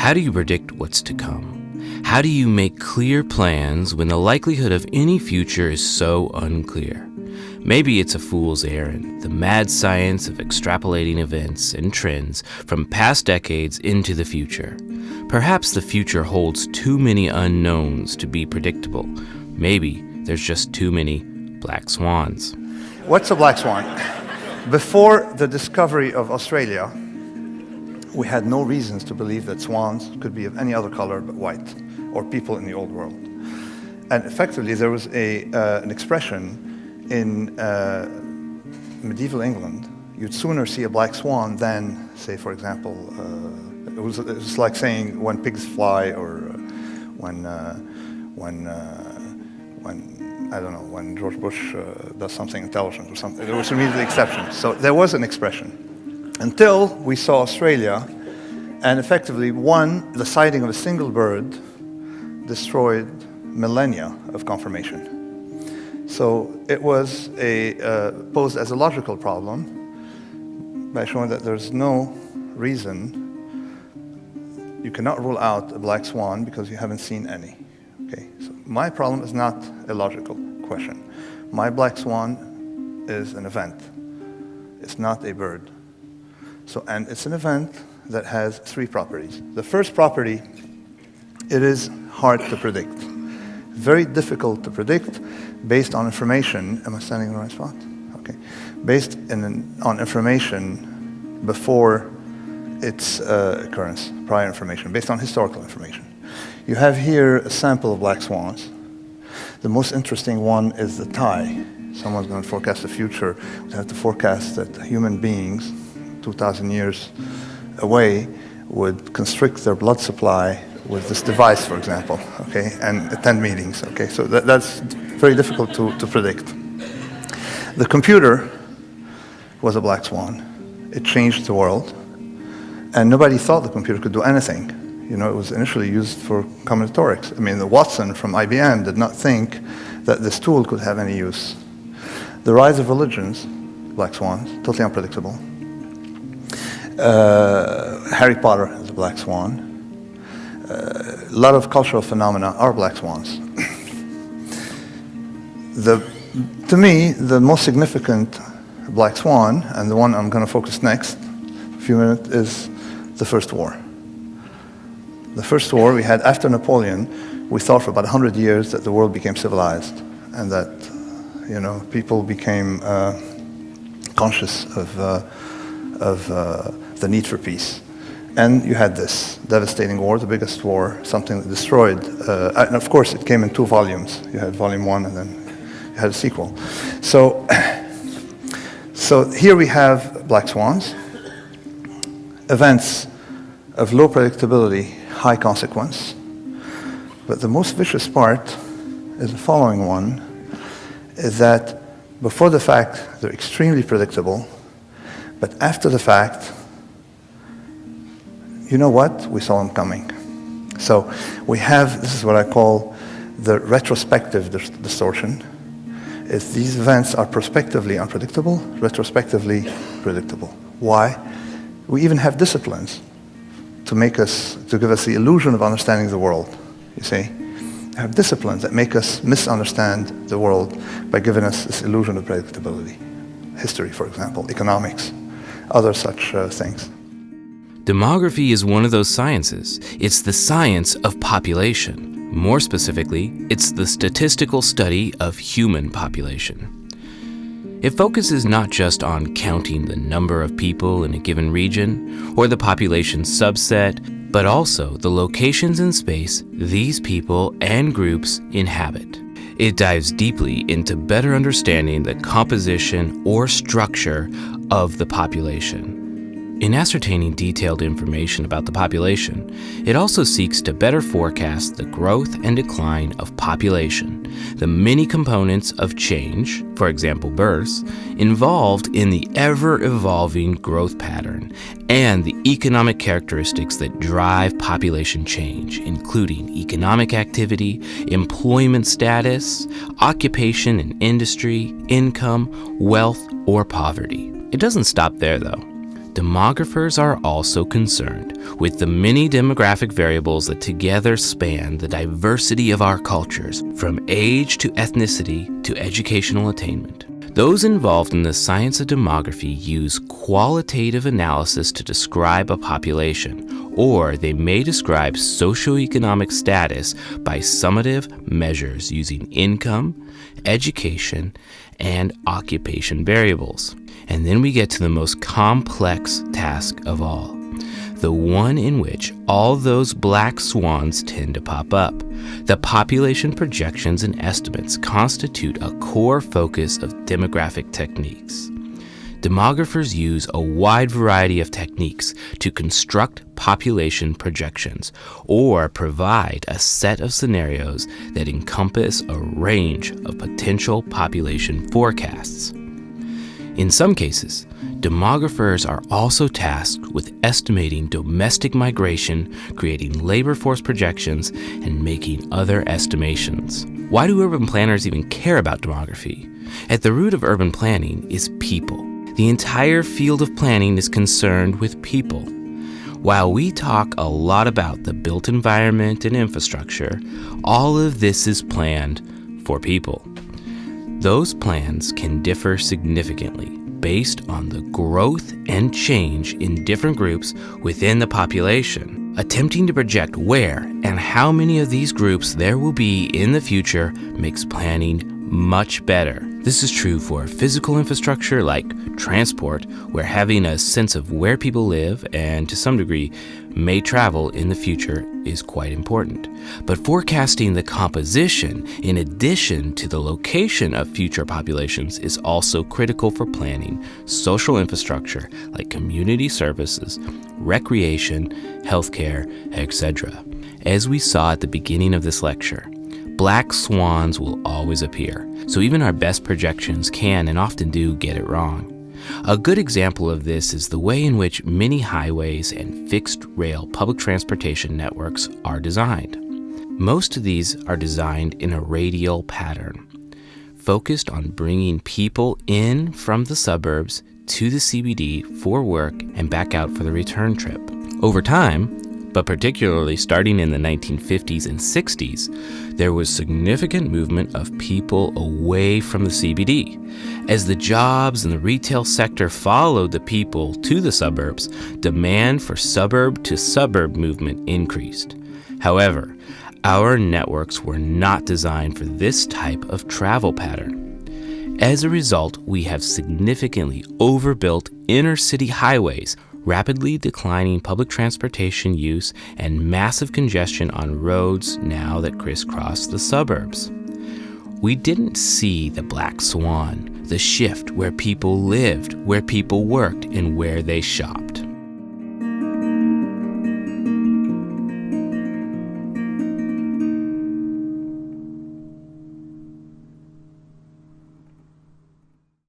how do you predict what's to come? How do you make clear plans when the likelihood of any future is so unclear? Maybe it's a fool's errand, the mad science of extrapolating events and trends from past decades into the future. Perhaps the future holds too many unknowns to be predictable. Maybe there's just too many black swans. What's a black swan? Before the discovery of Australia, we had no reasons to believe that swans could be of any other color but white, or people in the old world. And effectively, there was an expression in medieval England. You'd sooner see a black swan than, say, for example, it was like saying when pigs fly, or when I don't know, when George Bush does something intelligent or something. There was immediately exception. So there was an expression. Until we saw Australia, and effectively the sighting of a single bird destroyed millennia of confirmation. So it was posed as a logical problem by showing that there's no reason, you cannot rule out a black swan because you haven't seen any. Okay, so my problem is not a logical question. My black swan is an event. It's not a bird. So, and it's an event that has three properties. The first property, it is hard to predict. Very difficult to predict based on information. Am I standing in the right spot? Okay. Based on information before its occurrence, prior information, based on historical information. You have here a sample of black swans. The most interesting one is the tie. Someone's going to forecast the future. We have to forecast that human beings, 2,000 years away, would constrict their blood supply with this device, for example, okay, and attend meetings, okay. So that's very difficult to predict. The computer was a black swan. It changed the world, and nobody thought the computer could do anything. You know, it was initially used for combinatorics. I mean, the Watson from IBM did not think that this tool could have any use. The rise of religions, black swans, totally unpredictable. Harry Potter is a black swan. A lot of cultural phenomena are black swans. To me, the most significant black swan, and the one I'm going to focus next, a few minutes, is the First War. The First War we had after Napoleon, we thought for about 100 years that the world became civilized, and that, you know, people became conscious of the need for peace. And you had this devastating war, the biggest war, something that destroyed, and of course it came in 2 volumes. You had volume 1 and then you had a sequel. So here we have black swans, events of low predictability, high consequence. But the most vicious part is the following one, is that before the fact, they're extremely predictable, but after the fact, you know what? We saw them coming. So we have, this is what I call the retrospective distortion, is these events are prospectively unpredictable, retrospectively predictable. Why? We even have disciplines to give us the illusion of understanding the world, you see? We have disciplines that make us misunderstand the world by giving us this illusion of predictability. History, for example, economics, other such things. Demography is one of those sciences. It's the science of population. More specifically, it's the statistical study of human population. It focuses not just on counting the number of people in a given region or the population subset, but also the locations in space these people and groups inhabit. It dives deeply into better understanding the composition or structure of the population. In ascertaining detailed information about the population, it also seeks to better forecast the growth and decline of population, the many components of change, for example births, involved in the ever-evolving growth pattern, and the economic characteristics that drive population change, including economic activity, employment status, occupation and industry, income, wealth, or poverty. It doesn't stop there, though. Demographers are also concerned with the many demographic variables that together span the diversity of our cultures, from age to ethnicity to educational attainment. Those involved in the science of demography use qualitative analysis to describe a population, or they may describe socioeconomic status by summative measures using income, education, and occupation variables. And then we get to the most complex task of all, the one in which all those black swans tend to pop up. The population projections and estimates constitute a core focus of demographic techniques. Demographers use a wide variety of techniques to construct population projections or provide a set of scenarios that encompass a range of potential population forecasts. In some cases, demographers are also tasked with estimating domestic migration, creating labor force projections, and making other estimations. Why do urban planners even care about demography? At the root of urban planning is people. The entire field of planning is concerned with people. While we talk a lot about the built environment and infrastructure, all of this is planned for people. Those plans can differ significantly based on the growth and change in different groups within the population. Attempting to project where and how many of these groups there will be in the future makes planning much better. This is true for physical infrastructure like transport, where having a sense of where people live and to some degree may travel in the future is quite important. But forecasting the composition in addition to the location of future populations is also critical for planning social infrastructure like community services, recreation, healthcare, etc. As we saw at the beginning of this lecture, black swans will always appear, so even our best projections can and often do get it wrong. A good example of this is the way in which many highways and fixed-rail public transportation networks are designed. Most of these are designed in a radial pattern, focused on bringing people in from the suburbs to the CBD for work and back out for the return trip. Over time, but particularly starting in the 1950s and 60s, there was significant movement of people away from the CBD. As the jobs and the retail sector followed the people to the suburbs, demand for suburb-to-suburb movement increased. However, our networks were not designed for this type of travel pattern. As a result, we have significantly overbuilt inner-city highways, rapidly declining public transportation use, and massive congestion on roads now that crisscross the suburbs. We didn't see the black swan, the shift where people lived, where people worked, and where they shopped.